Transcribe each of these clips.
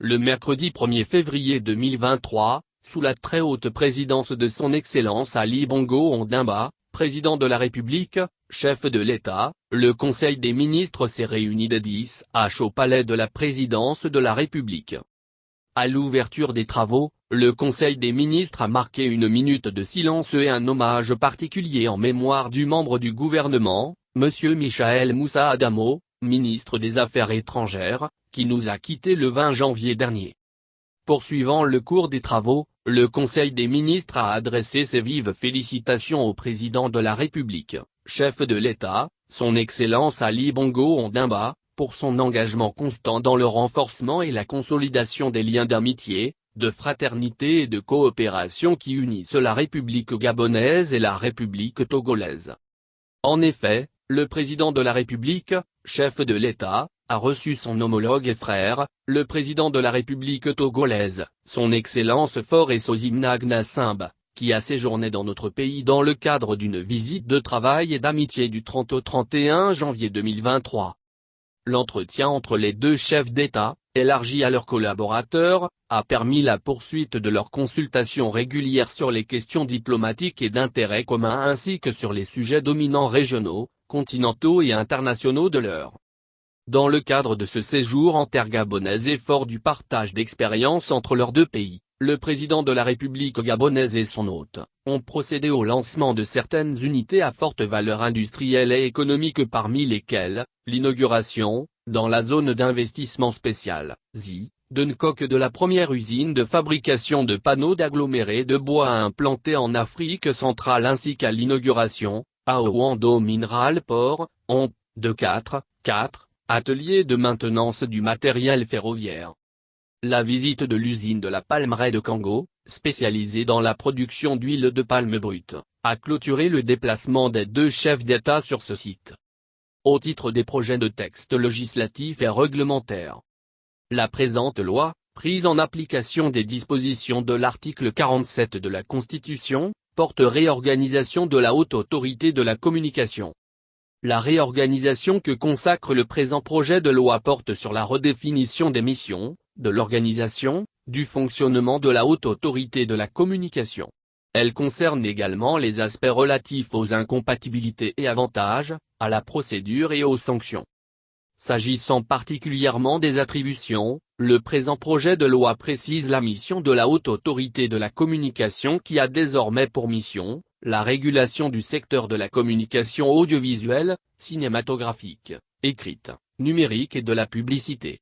le mercredi 1er février 2023, sous la très haute présidence de son Excellence Ali Bongo Ondimba, président de la République, chef de l'État, le Conseil des ministres s'est réuni dès 10h au Palais de la Présidence de la République. À l'ouverture des travaux, le Conseil des ministres a marqué une minute de silence et un hommage particulier en mémoire du membre du gouvernement, M. Michael Moussa Adamo, ministre des Affaires étrangères, qui nous a quittés le 20 janvier dernier. Poursuivant le cours des travaux, le Conseil des ministres a adressé ses vives félicitations au président de la République, chef de l'État, son Excellence Ali Bongo Ondimba, pour son engagement constant dans le renforcement et la consolidation des liens d'amitié, de fraternité et de coopération qui unissent la République gabonaise et la République togolaise. En effet, le président de la République, chef de l'État, a reçu son homologue et frère, le président de la République togolaise, son Excellence Faure Essosimna Gnassingbé, qui a séjourné dans notre pays dans le cadre d'une visite de travail et d'amitié du 30 au 31 janvier 2023. L'entretien entre les deux chefs d'État, élargi à leurs collaborateurs, a permis la poursuite de leurs consultations régulières sur les questions diplomatiques et d'intérêt commun ainsi que sur les sujets dominants régionaux, continentaux et internationaux de l'heure. Dans le cadre de ce séjour intergabonais et fort du partage d'expériences entre leurs deux pays, le président de la République gabonaise et son hôte ont procédé au lancement de certaines unités à forte valeur industrielle et économique parmi lesquelles, l'inauguration, dans la zone d'investissement spécial, ZI, de Nkok de la première usine de fabrication de panneaux d'agglomérés de bois implantée en Afrique centrale ainsi qu'à l'inauguration, à Ouando Mineral Port, de 4 ateliers de maintenance du matériel ferroviaire. La visite de l'usine de la Palmeraie de Kango, spécialisée dans la production d'huile de palme brute, a clôturé le déplacement des deux chefs d'État sur ce site. Au titre des projets de textes législatifs et réglementaires. La présente loi, prise en application des dispositions de l'article 47 de la Constitution, porte réorganisation de la Haute Autorité de la Communication. La réorganisation que consacre le présent projet de loi porte sur la redéfinition des missions, de l'organisation, du fonctionnement de la Haute Autorité de la Communication. Elle concerne également les aspects relatifs aux incompatibilités et avantages, à la procédure et aux sanctions. S'agissant particulièrement des attributions, le présent projet de loi précise la mission de la Haute Autorité de la Communication qui a désormais pour mission, la régulation du secteur de la communication audiovisuelle, cinématographique, écrite, numérique et de la publicité.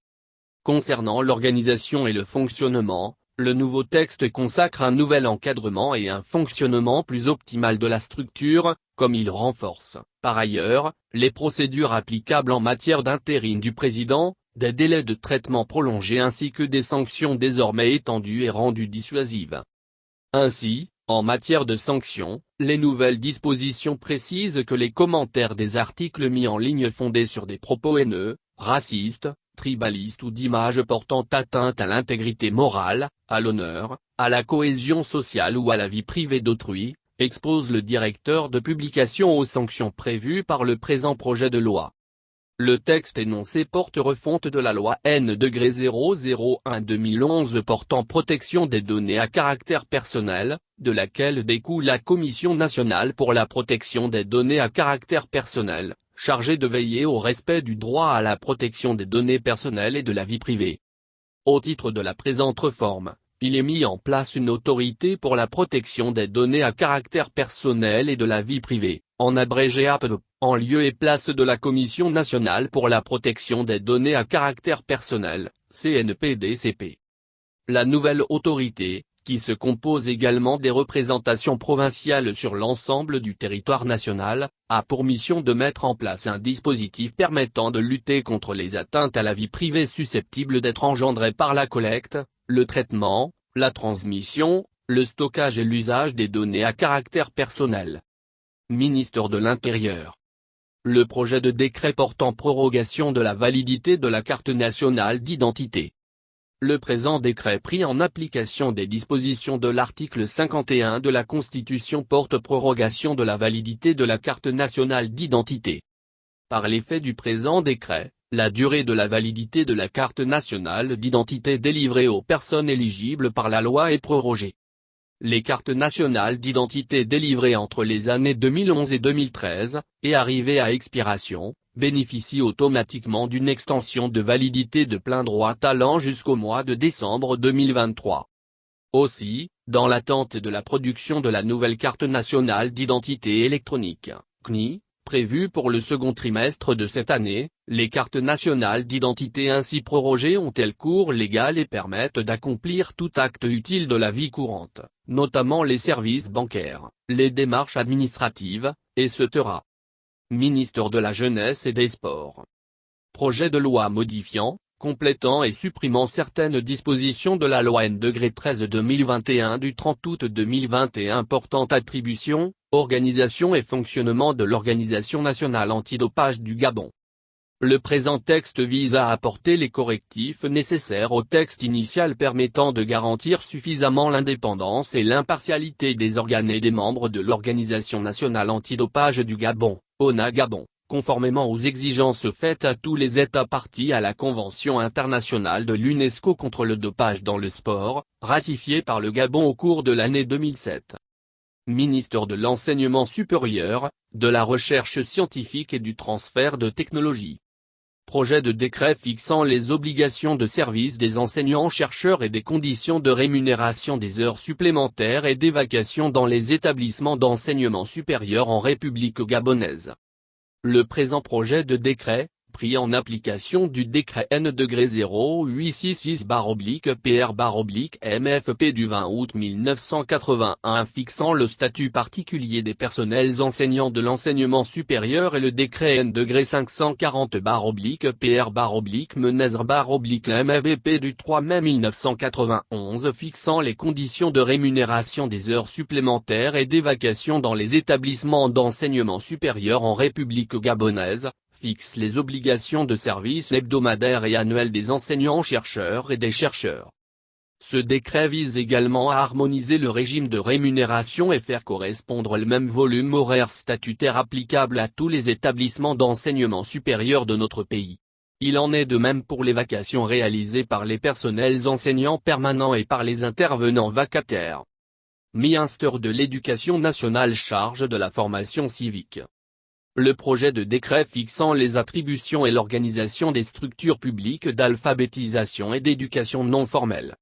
Concernant l'organisation et le fonctionnement, le nouveau texte consacre un nouvel encadrement et un fonctionnement plus optimal de la structure, comme il renforce, par ailleurs, les procédures applicables en matière d'intérim du président, des délais de traitement prolongés ainsi que des sanctions désormais étendues et rendues dissuasives. Ainsi, en matière de sanctions, les nouvelles dispositions précisent que les commentaires des articles mis en ligne fondés sur des propos haineux, racistes, tribalistes ou d'images portant atteinte à l'intégrité morale, à l'honneur, à la cohésion sociale ou à la vie privée d'autrui, exposent le directeur de publication aux sanctions prévues par le présent projet de loi. Le texte énoncé porte refonte de la loi N-001/2011 portant protection des données à caractère personnel, de laquelle découle la Commission nationale pour la protection des données à caractère personnel, chargée de veiller au respect du droit à la protection des données personnelles et de la vie privée. Au titre de la présente réforme, il est mis en place une autorité pour la protection des données à caractère personnel et de la vie privée, en abrégé APDO, en lieu et place de la Commission nationale pour la protection des données à caractère personnel, CNPDCP. La nouvelle autorité, qui se compose également des représentations provinciales sur l'ensemble du territoire national, a pour mission de mettre en place un dispositif permettant de lutter contre les atteintes à la vie privée susceptibles d'être engendrées par la collecte, le traitement, la transmission, le stockage et l'usage des données à caractère personnel. Ministre de l'Intérieur. Le projet de décret portant prorogation de la validité de la carte nationale d'identité. Le présent décret pris en application des dispositions de l'article 51 de la Constitution porte prorogation de la validité de la carte nationale d'identité. Par l'effet du présent décret, La durée de la validité de la carte nationale d'identité délivrée aux personnes éligibles par la loi est prorogée. Les cartes nationales d'identité délivrées entre les années 2011 et 2013, et arrivées à expiration, bénéficient automatiquement d'une extension de validité de plein droit allant jusqu'au mois de décembre 2023. Aussi, dans l'attente de la production de la nouvelle carte nationale d'identité électronique, CNI, prévue pour le second trimestre de cette année, les cartes nationales d'identité ainsi prorogées ont-elles cours légal et permettent d'accomplir tout acte utile de la vie courante, notamment les services bancaires, les démarches administratives, etc. Ministre de la Jeunesse et des Sports. Projet de loi modifiant, complétant et supprimant certaines dispositions de la loi N-13/2021 du 30 août 2021 portant attribution, organisation et fonctionnement de l'Organisation nationale antidopage du Gabon. Le présent texte vise à apporter les correctifs nécessaires au texte initial permettant de garantir suffisamment l'indépendance et l'impartialité des organes et des membres de l'Organisation nationale antidopage du Gabon, ONA-Gabon, conformément aux exigences faites à tous les États parties à la Convention internationale de l'UNESCO contre le dopage dans le sport, ratifiée par le Gabon au cours de l'année 2007. Ministre de l'Enseignement supérieur, de la Recherche scientifique et du transfert de technologies. Projet de décret fixant les obligations de service des enseignants-chercheurs et des conditions de rémunération des heures supplémentaires et des vacations dans les établissements d'enseignement supérieur en République gabonaise. Le présent projet de décret, pris en application du décret N-0866/PR/MFP du 20 août 1981 fixant le statut particulier des personnels enseignants de l'enseignement supérieur et le décret N-540/PR/Menez/MFP du 3 mai 1991 fixant les conditions de rémunération des heures supplémentaires et des vacations dans les établissements d'enseignement supérieur en République gabonaise, fixe les obligations de service hebdomadaire et annuel des enseignants-chercheurs et des chercheurs. Ce décret vise également à harmoniser le régime de rémunération et faire correspondre le même volume horaire statutaire applicable à tous les établissements d'enseignement supérieur de notre pays. Il en est de même pour les vacations réalisées par les personnels enseignants permanents et par les intervenants vacataires. Ministre de l'Éducation nationale charge de la formation civique. Le projet de décret fixant les attributions et l'organisation des structures publiques d'alphabétisation et d'éducation non formelle.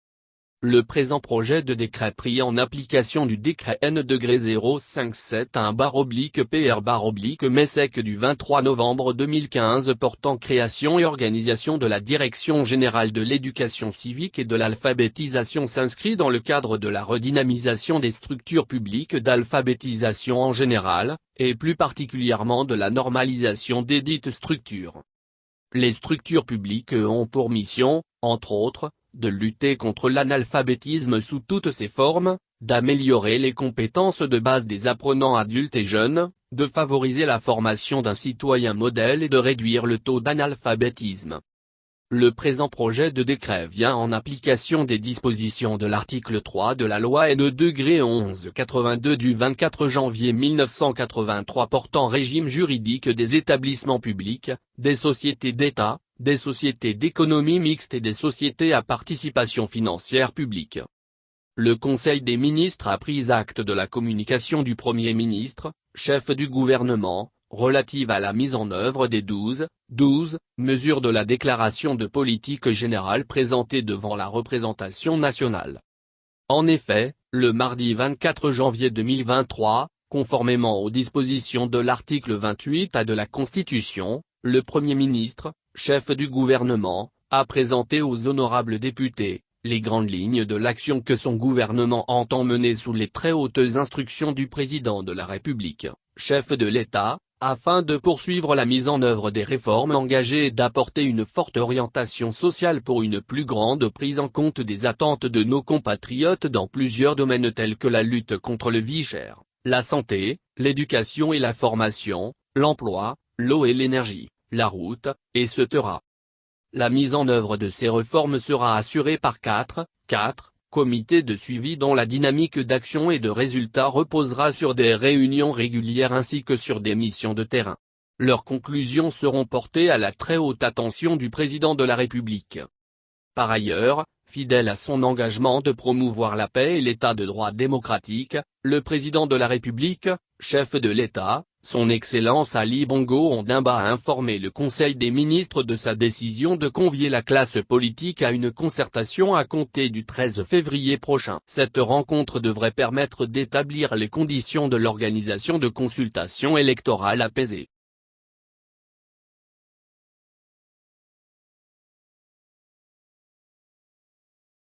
Le présent projet de décret pris en application du décret N-0571/PR/MESEC du 23 novembre 2015 portant création et organisation de la Direction générale de l'éducation civique et de l'alphabétisation s'inscrit dans le cadre de la redynamisation des structures publiques d'alphabétisation en général, et plus particulièrement de la normalisation des dites structures. Les structures publiques ont pour mission, entre autres, de lutter contre l'analphabétisme sous toutes ses formes, d'améliorer les compétences de base des apprenants adultes et jeunes, de favoriser la formation d'un citoyen modèle et de réduire le taux d'analphabétisme. Le présent projet de décret vient en application des dispositions de l'article 3 de la loi N-1182 du 24 janvier 1983 portant régime juridique des établissements publics, des sociétés d'État, des sociétés d'économie mixte et des sociétés à participation financière publique. Le Conseil des ministres a pris acte de la communication du Premier ministre, chef du gouvernement, relative à la mise en œuvre des 12 mesures de la déclaration de politique générale présentée devant la représentation nationale. En effet, le mardi 24 janvier 2023, conformément aux dispositions de l'article 28A de la Constitution, le Premier ministre, chef du gouvernement, a présenté aux honorables députés les grandes lignes de l'action que son gouvernement entend mener sous les très hautes instructions du président de la République, chef de l'État, afin de poursuivre la mise en œuvre des réformes engagées et d'apporter une forte orientation sociale pour une plus grande prise en compte des attentes de nos compatriotes dans plusieurs domaines tels que la lutte contre le vie cher, la santé, l'éducation et la formation, l'emploi, l'eau et l'énergie, la route, etc. La mise en œuvre de ces réformes sera assurée par quatre comités de suivi dont la dynamique d'action et de résultats reposera sur des réunions régulières ainsi que sur des missions de terrain. Leurs conclusions seront portées à la très haute attention du président de la République. Par ailleurs, fidèle à son engagement de promouvoir la paix et l'état de droit démocratique, le président de la République, chef de l'État, son Excellence Ali Bongo Ondimba a informé le Conseil des ministres de sa décision de convier la classe politique à une concertation à compter du 13 février prochain. Cette rencontre devrait permettre d'établir les conditions de l'organisation de consultations électorales apaisées.